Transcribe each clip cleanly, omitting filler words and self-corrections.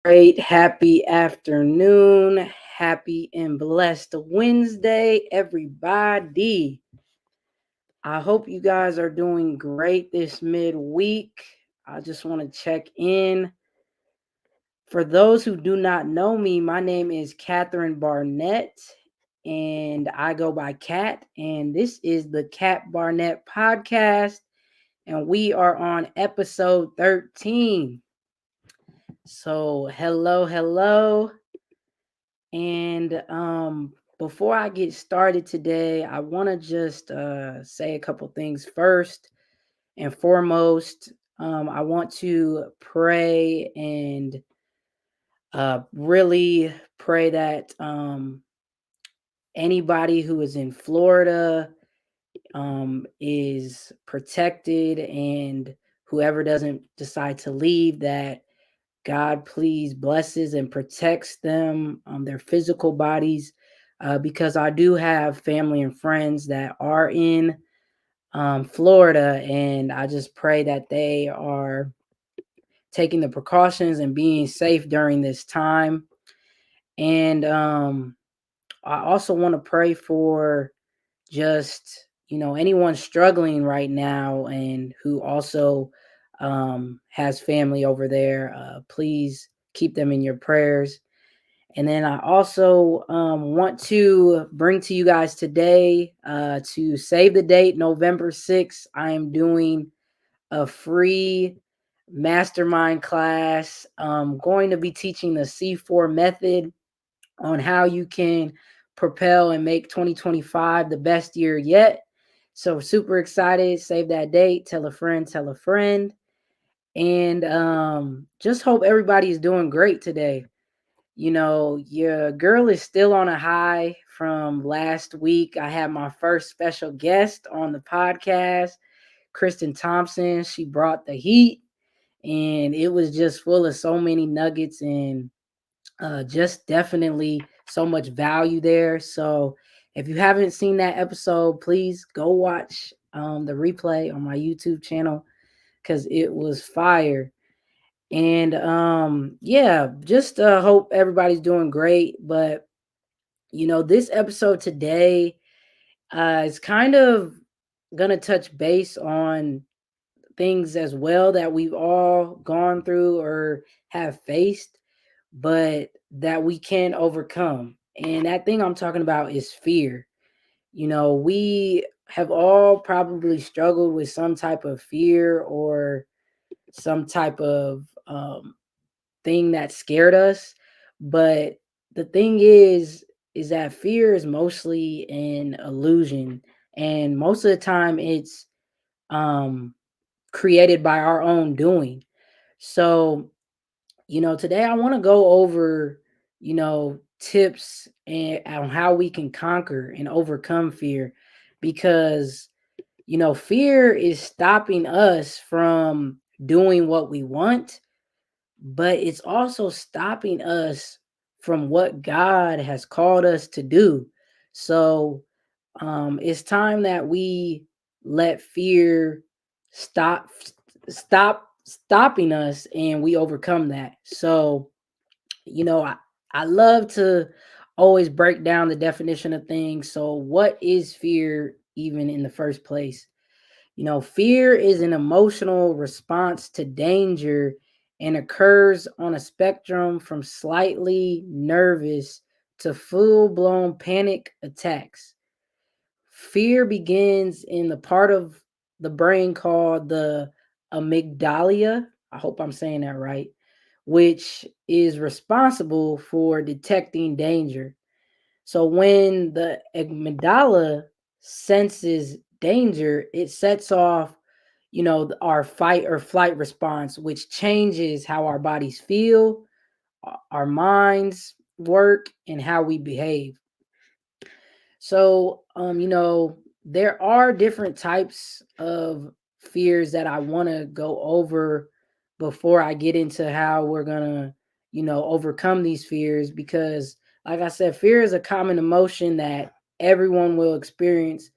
great, happy afternoon, happy and blessed Wednesday, everybody. I hope you guys are doing great this midweek. I just want to check in. For those who do not know me, my name is Catherine Barnett, and I go by Cat, and this is the Cat Barnett podcast, and we are on episode 13. So, hello. And before I get started today, I want to just say a couple things. First and foremost, I want to pray and really pray that anybody who is in Florida is protected, and whoever doesn't decide to leave, that God please blesses and protects them, their physical bodies, because I do have family and friends that are in Florida, and I just pray that they are taking the precautions and being safe during this time. And I also want to pray for just anyone struggling right now and who also has family over there. Please keep them in your prayers. And then I also want to bring to you guys today, to save the date, November 6th. I am doing a free mastermind class. I'm going to be teaching the C4 method on how you can propel and make 2025 the best year yet. So super excited. Save that date. Tell a friend, tell a friend. And just hope everybody is doing great today. Your girl is still on a high from last week. I had my first special guest on the podcast, Kristen Thompson. She brought the heat, and it was just full of so many nuggets and just definitely so much value there. So if you haven't seen that episode, please go watch the replay on my YouTube channel because it was fire. And yeah, just hope everybody's doing great. But this episode today is kind of gonna touch base on things as well that we've all gone through or have faced, but that we can overcome. And that thing I'm talking about is fear. We have all probably struggled with some type of fear or some type of thing that scared us. But the thing is that fear is mostly an illusion, and most of the time it's um created by our own doing. So, today I want to go over, tips and on how we can conquer and overcome fear, because fear is stopping us from doing what we want, but it's also stopping us from what God has called us to do. So, it's time that we let fear stop stopping us and we overcome that. So, I love to always break down the definition of things. So, what is fear even in the first place? Fear is an emotional response to danger and occurs on a spectrum from slightly nervous to full blown panic attacks. Fear begins in the part of the brain called the amygdala. I hope I'm saying that right, which is responsible for detecting danger. So when the amygdala senses danger, it sets off, our fight or flight response, which changes how our bodies feel, our minds work, and how we behave. So, there are different types of fears that I want to go over before I get into how we're going to, overcome these fears. Because, like I said, fear is a common emotion that everyone will experience,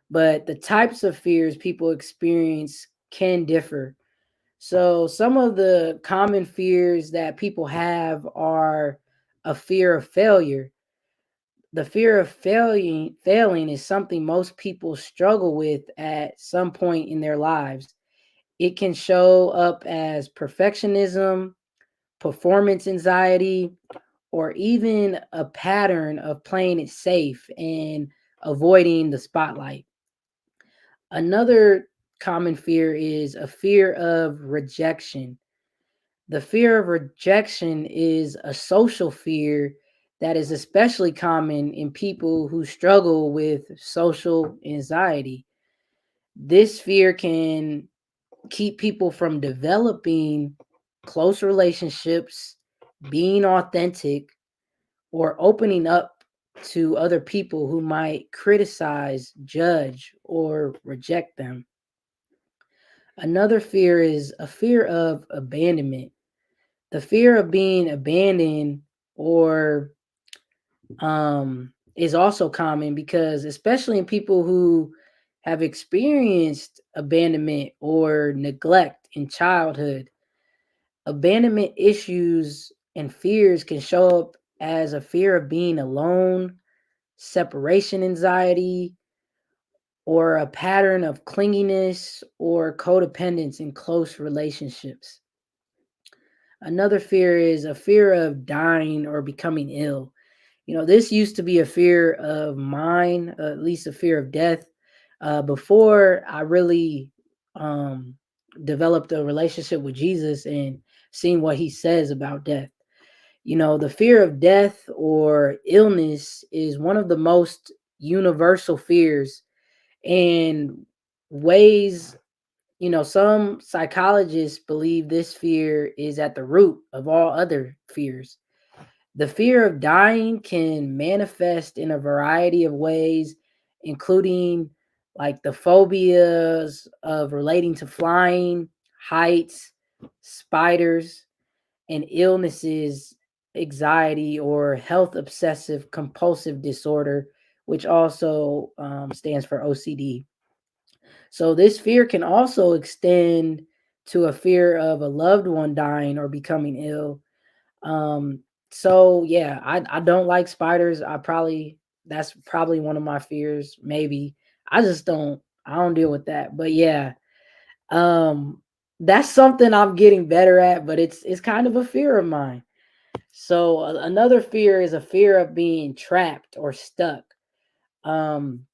but the types of fears people experience can differ. So some of the common fears that people have are a fear of failure. The fear of failing is something most people struggle with at some point in their lives. It can show up as perfectionism, performance anxiety, or even a pattern of playing it safe and avoiding the spotlight. Another common fear is a fear of rejection. The fear of rejection is a social fear that is especially common in people who struggle with social anxiety. This fear can keep people from developing close relationships, being authentic, or opening up to other people who might criticize, judge, or reject them. Another fear is a fear of abandonment. The fear of being abandoned or is also common because, especially in people who have experienced abandonment or neglect in childhood, abandonment issues and fears can show up as a fear of being alone, separation anxiety, or a pattern of clinginess or codependence in close relationships. Another fear is a fear of dying or becoming ill. This used to be a fear of mine, at least a fear of death, before I really um, developed a relationship with Jesus and seen what he says about death. The fear of death or illness is one of the most universal fears, and ways, some psychologists believe this fear is at the root of all other fears. The fear of dying can manifest in a variety of ways, including like the phobias of relating to flying, heights, spiders, and illnesses, anxiety, or health obsessive compulsive disorder, which also stands for OCD. So, this fear can also extend to a fear of a loved one dying or becoming ill. um, so yeah, I don't like spiders. That's probably one of my fears. Maybe I don't deal with that. But yeah, um, that's something I'm getting better at. But it's kind of a fear of mine. So another fear is a fear of being trapped or stuck. Um,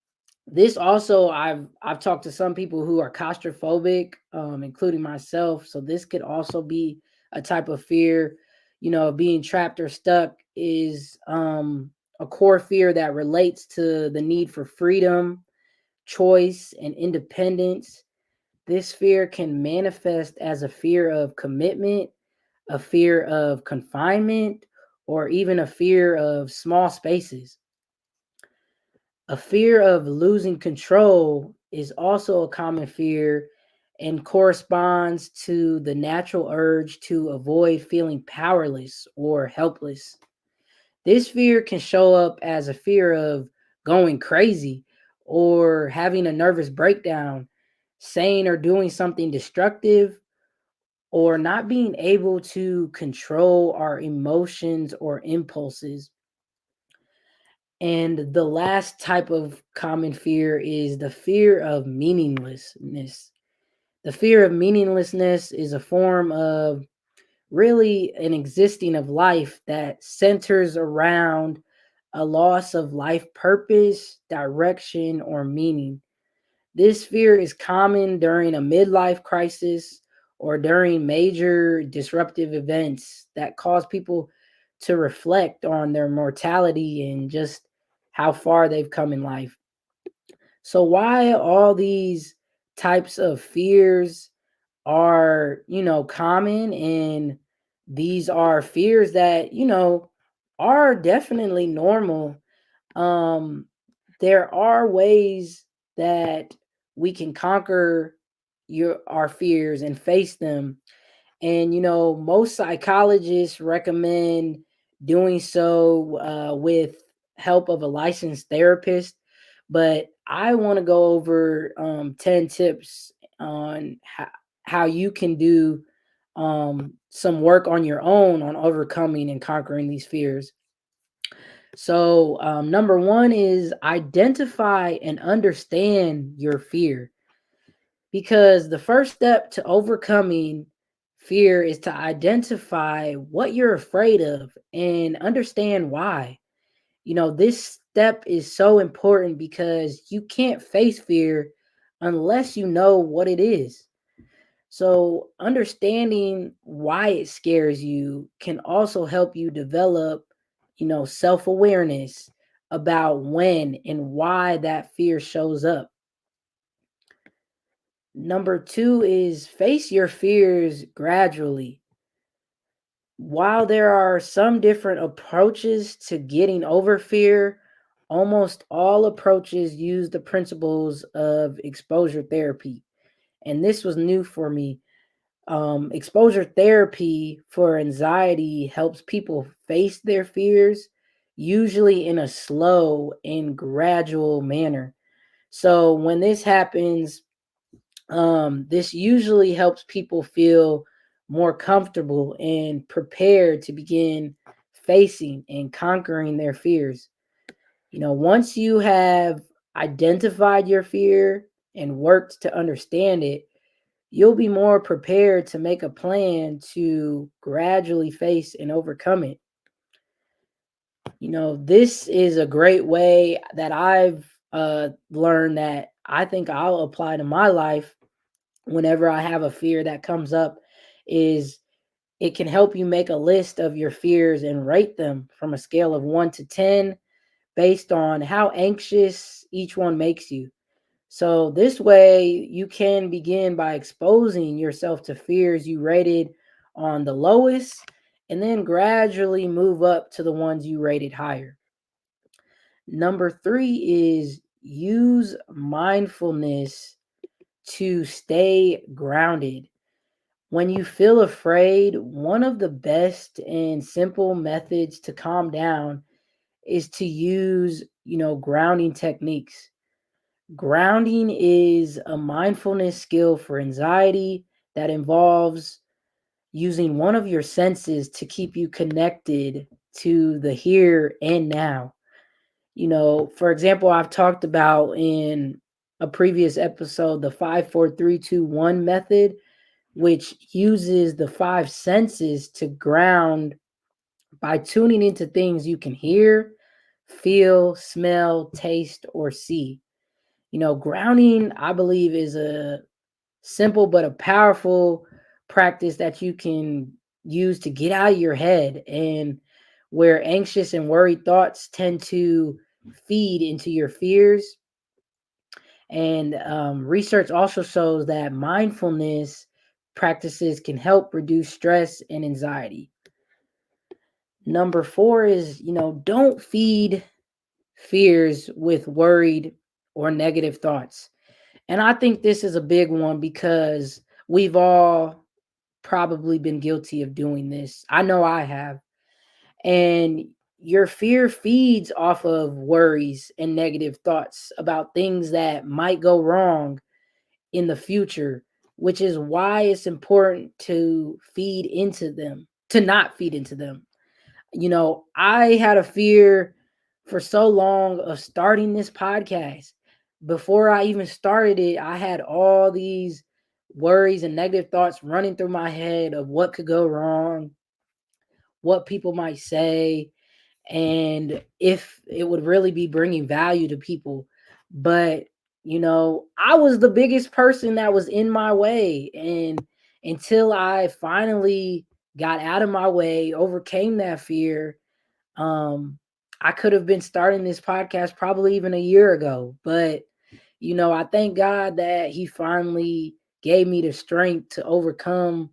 this also, I've talked to some people who are claustrophobic, including myself. So this could also be a type of fear. Being trapped or stuck is a core fear that relates to the need for freedom, choice, and independence. This fear can manifest as a fear of commitment, a fear of confinement, or even a fear of small spaces. A fear of losing control is also a common fear and corresponds to the natural urge to avoid feeling powerless or helpless. This fear can show up as a fear of going crazy or having a nervous breakdown, saying or doing something destructive, or not being able to control our emotions or impulses. And the last type of common fear is the fear of meaninglessness. The fear of meaninglessness is a form of really an existing of life that centers around a loss of life purpose, direction, or meaning. This fear is common during a midlife crisis or during major disruptive events that cause people to reflect on their mortality and just how far they've come in life. So, why all these types of fears are, common, and these are fears that, are definitely normal. um there are ways that we can conquer your our fears and face them. And most psychologists recommend doing so with help of a licensed therapist. But I want to go over 10 tips on how you can do some work on your own on overcoming and conquering these fears. So, number one is identify and understand your fear, because the first step to overcoming fear is to identify what you're afraid of and understand why. This step is so important because you can't face fear unless you know what it is. So, understanding why it scares you can also help you develop, self awareness about when and why that fear shows up. Number two is face your fears gradually. While there are some different approaches to getting over fear, almost all approaches use the principles of exposure therapy. And this was new for me. Exposure therapy for anxiety helps people face their fears, usually in a slow and gradual manner. So when this happens, this usually helps people feel more comfortable and prepared to begin facing and conquering their fears. Once you have identified your fear and worked to understand it, you'll be more prepared to make a plan to gradually face and overcome it. This is a great way that I've learned that I think I'll apply to my life whenever I have a fear that comes up, is it can help you make a list of your fears and rate them from a scale of 1 to 10 based on how anxious each one makes you. So this way you can begin by exposing yourself to fears you rated on the lowest and then gradually move up to the ones you rated higher. Number 3 is use mindfulness to stay grounded. When you feel afraid, one of the best and simple methods to calm down is to use, grounding techniques. Grounding is a mindfulness skill for anxiety that involves using one of your senses to keep you connected to the here and now. For example, I've talked about in a previous episode the 5 4 3 2 1 method, which uses the five senses to ground by tuning into things you can hear, feel, smell, taste, or see. Grounding, I believe, is a simple but a powerful practice that you can use to get out of your head, and where anxious and worried thoughts tend to feed into your fears. And research also shows that mindfulness practices can help reduce stress and anxiety. Number four is, don't feed fears with worried or negative thoughts. And I think this is a big one because we've all probably been guilty of doing this. I know I have. And your fear feeds off of worries and negative thoughts about things that might go wrong in the future, which is why it's important to not feed into them. I had a fear for so long of starting this podcast. Before I even started it, I had all these worries and negative thoughts running through my head of what could go wrong, what people might say, and if it would really be bringing value to people. But, I was the biggest person that was in my way. And until I finally got out of my way, overcame that fear, um, I could have been starting this podcast probably even a year ago. But, I thank God that He finally gave me the strength to overcome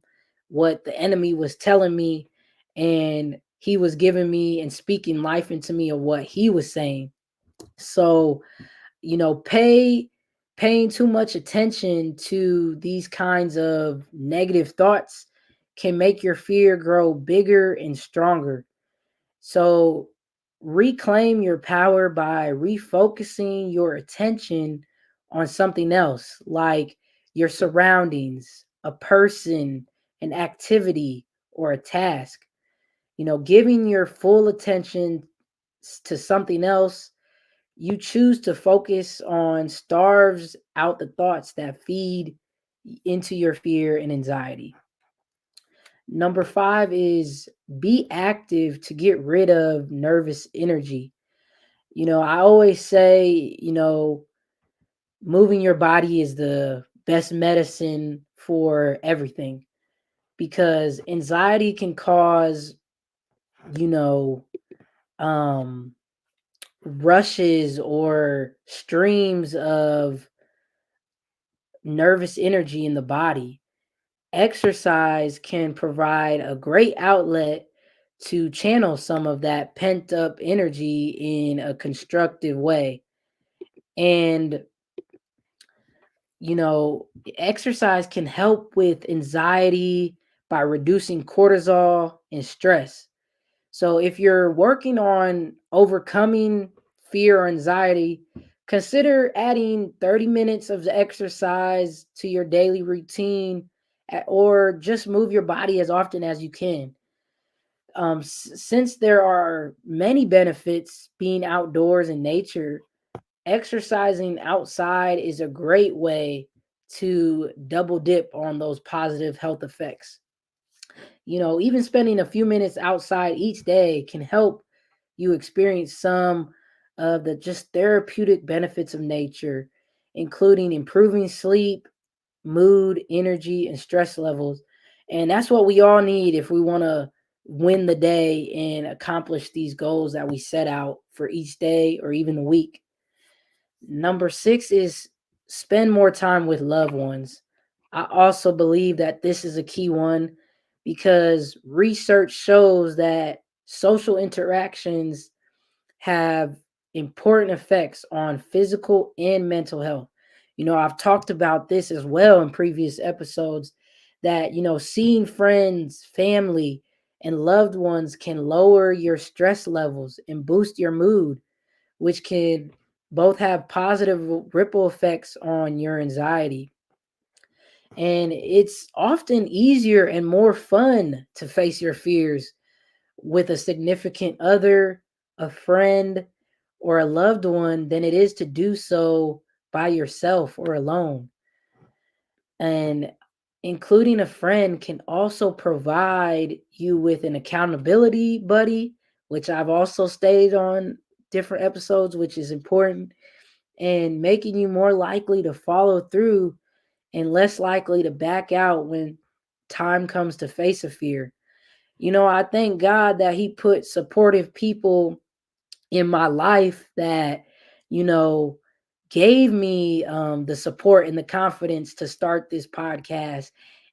what the enemy was telling me. And He was giving me and speaking life into me of what He was saying. So, paying too much attention to these kinds of negative thoughts can make your fear grow bigger and stronger. So reclaim your power by refocusing your attention on something else, like your surroundings, a person, an activity, or a task. Giving your full attention to something else, you choose to focus on starves out the thoughts that feed into your fear and anxiety. Number five is be active to get rid of nervous energy. I always say, moving your body is the best medicine for everything because anxiety can cause, you know, um, rushes or streams of nervous energy in the body. Exercise can provide a great outlet to channel some of that pent up energy in a constructive way. And, you know, exercise can help with anxiety by reducing cortisol and stress. So if you're working on overcoming fear or anxiety, consider adding 30 minutes of the exercise to your daily routine or just move your body as often as you can. Since there are many benefits being outdoors in nature, exercising outside is a great way to double dip on those positive health effects. Even spending a few minutes outside each day can help you experience some of the just therapeutic benefits of nature, including improving sleep, mood, energy, and stress levels. And that's what we all need if we want to win the day and accomplish these goals that we set out for each day or even the week. Number six is spend more time with loved ones. I also believe that this is a key one because research shows that social interactions have important effects on physical and mental health. I've talked about this as well in previous episodes that, seeing friends, family, and loved ones can lower your stress levels and boost your mood, which can both have positive ripple effects on your anxiety. And it's often easier and more fun to face your fears with a significant other, a friend, or a loved one than it is to do so by yourself or alone. And including a friend can also provide you with an accountability buddy, which I've also stated on different episodes, which is important, and making you more likely to follow through and less likely to back out when time comes to face a fear. I thank God that He put supportive people in my life that, you know, gave me the support and the confidence to start this podcast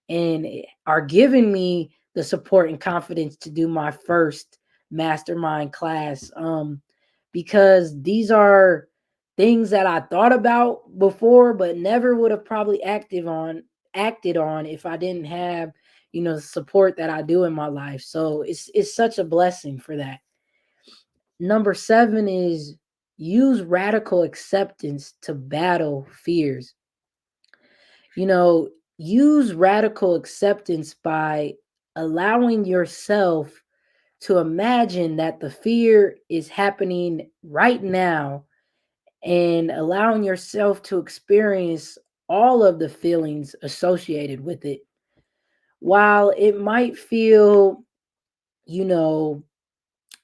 and are giving me the support and confidence to do my first mastermind class. Because these are things that I thought about before, but never would have probably acted on if I didn't have, the support that I do in my life. So it's such a blessing for that. Number seven is use radical acceptance to battle fears. You know, use radical acceptance by allowing yourself to imagine that the fear is happening right now and allowing yourself to experience all of the feelings associated with it. While it might feel, you know,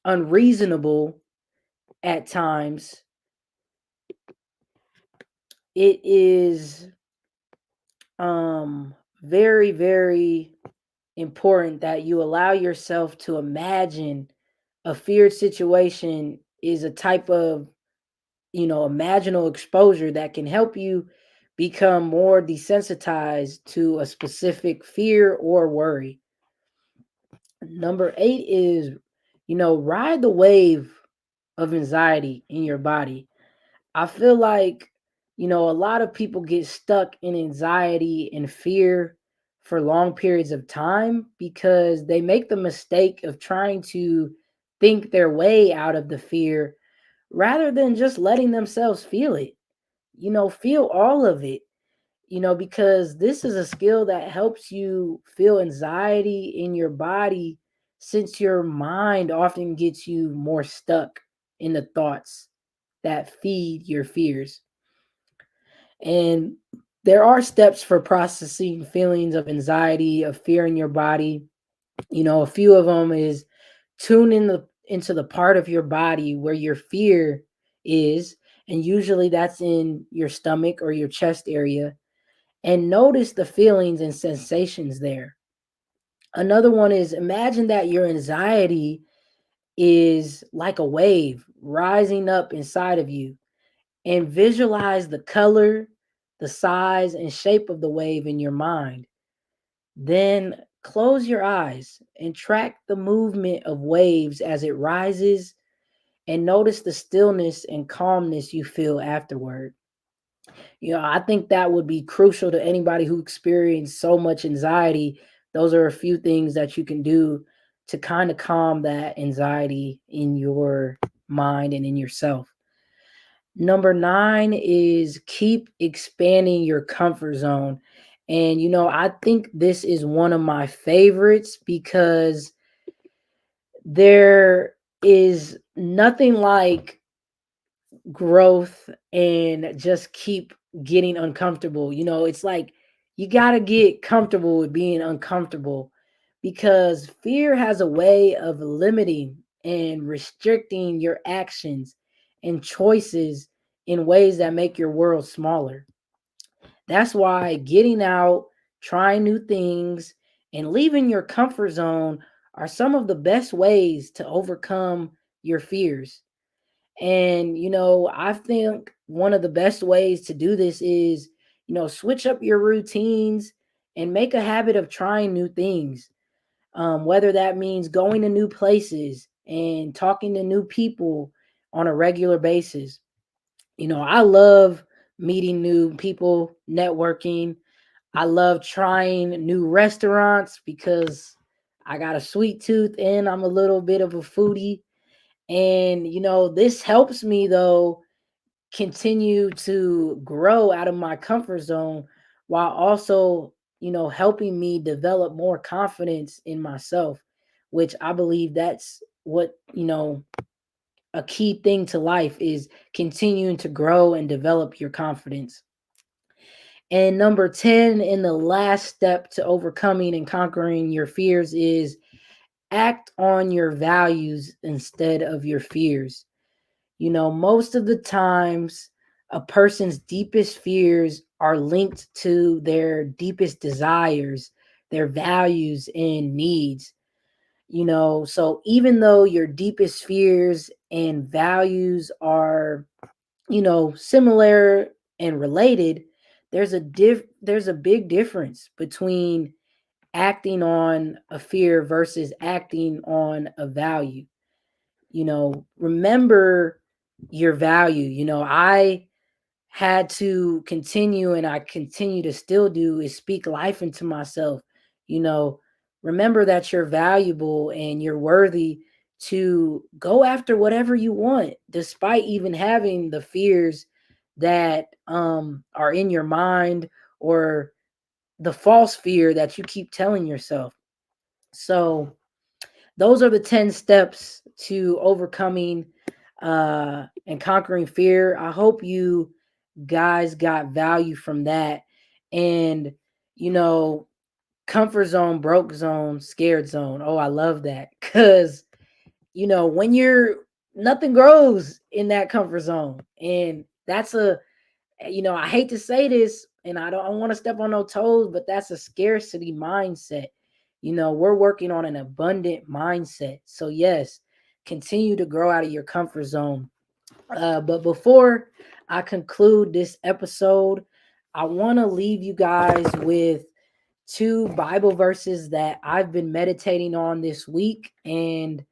unreasonable at times, it is very, very important that you allow yourself to imagine a feared situation is a type of, imaginal exposure that can help you become more desensitized to a specific fear or worry. Number eight is, ride the wave of anxiety in your body. I feel like, a lot of people get stuck in anxiety and fear for long periods of time because they make the mistake of trying to think their way out of the fear rather than just letting themselves feel it. Feel all of it. because this is a skill that helps you feel anxiety in your body, since your mind often gets you more stuck in the thoughts that feed your fears. And there are steps for processing feelings of anxiety, of fear in your body. A few of them is tune into the part of your body where your fear is, and usually that's in your stomach or your chest area, and notice the feelings and sensations there. Another one is imagine that your anxiety is like a wave rising up inside of you, and visualize the color, the size, and shape of the wave in your mind. Then close your eyes and track the movement of waves as it rises, and notice the stillness and calmness you feel afterward. I think that would be crucial to anybody who experienced so much anxiety. Those are a few things that you can do to kind of calm that anxiety in your mind and in yourself. Number 9 is keep expanding your comfort zone. And I think this is one of my favorites because there is nothing like growth and just keep getting uncomfortable. It's like you got to get comfortable with being uncomfortable, because fear has a way of limiting and restricting your actions and choices in ways that make your world smaller. That's why getting out, trying new things, and leaving your comfort zone are some of the best ways to overcome your fears. And, I think one of the best ways to do this is, switch up your routines and make a habit of trying new things. Whether that means going to new places and talking to new people on a regular basis. I love meeting new people, networking. I love trying new restaurants because I got a sweet tooth and I'm a little bit of a foodie. And, this helps me, though, continue to grow out of my comfort zone, while also, helping me develop more confidence in myself, which I believe that's what, a key thing to life is continuing to grow and develop your confidence. And number 10, in the last step to overcoming and conquering your fears, is act on your values instead of your fears. Most of the times, a person's deepest fears are linked to their deepest desires, their values, and needs. So even though your deepest fears and values are, similar and related, there's a big difference between acting on a fear versus acting on a value. Remember your value. I had to continue, and I continue to still do, is speak life into myself. You know, Remember that you're valuable and you're worthy to go after whatever you want, despite even having the fears that are in your mind, or the false fear that you keep telling yourself. So, those are the 10 steps to overcoming and conquering fear. I hope you guys got value from that. And, you know, comfort zone, broke zone, scared zone. Oh, I love that. Because, when you're, nothing grows in that comfort zone. And that's I hate to say this, and I don't want to step on no toes, but that's a scarcity mindset. We're working on an abundant mindset. So, yes, continue to grow out of your comfort zone. But before I conclude this episode, I want to leave you guys with two Bible verses that I've been meditating on this week. And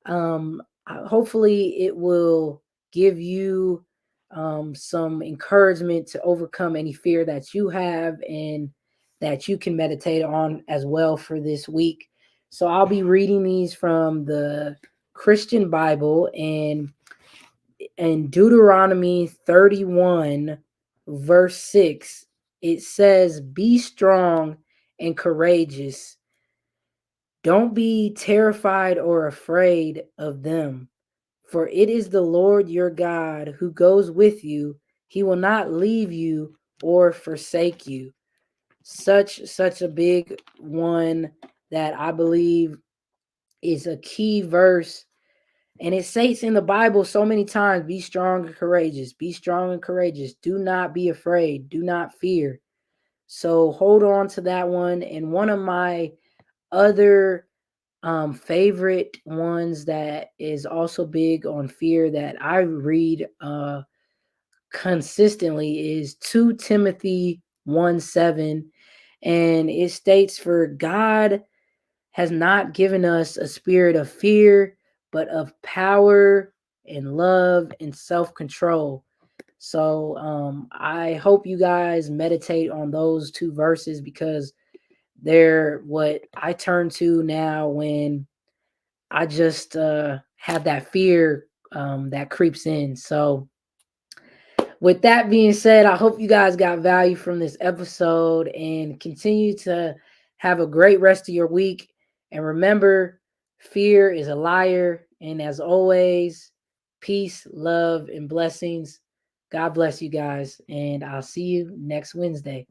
hopefully it will give you some encouragement to overcome any fear that you have, and that you can meditate on as well for this week. So I'll be reading these from the Christian Bible, and Deuteronomy 31 verse 6. it says, "Be strong and courageous. Don't be terrified or afraid of them, for it is the Lord your God who goes with you. He will not leave you or forsake you." Such a big one that I believe is a key verse. And it states in the Bible so many times, be strong and courageous, be strong and courageous. Do not be afraid, do not fear. So hold on to that one. And one of my other favorite ones that is also big on fear that I read consistently is 2 Timothy 1:7. And it states, "For God has not given us a spirit of fear, but of power and love and self control." So I hope you guys meditate on those two verses because they're what I turn to now when I just have that fear that creeps in. So with that being said, I hope you guys got value from this episode and continue to have a great rest of your week. And remember, fear is a liar. And as always, peace, love, and blessings. God bless you guys. And I'll see you next Wednesday.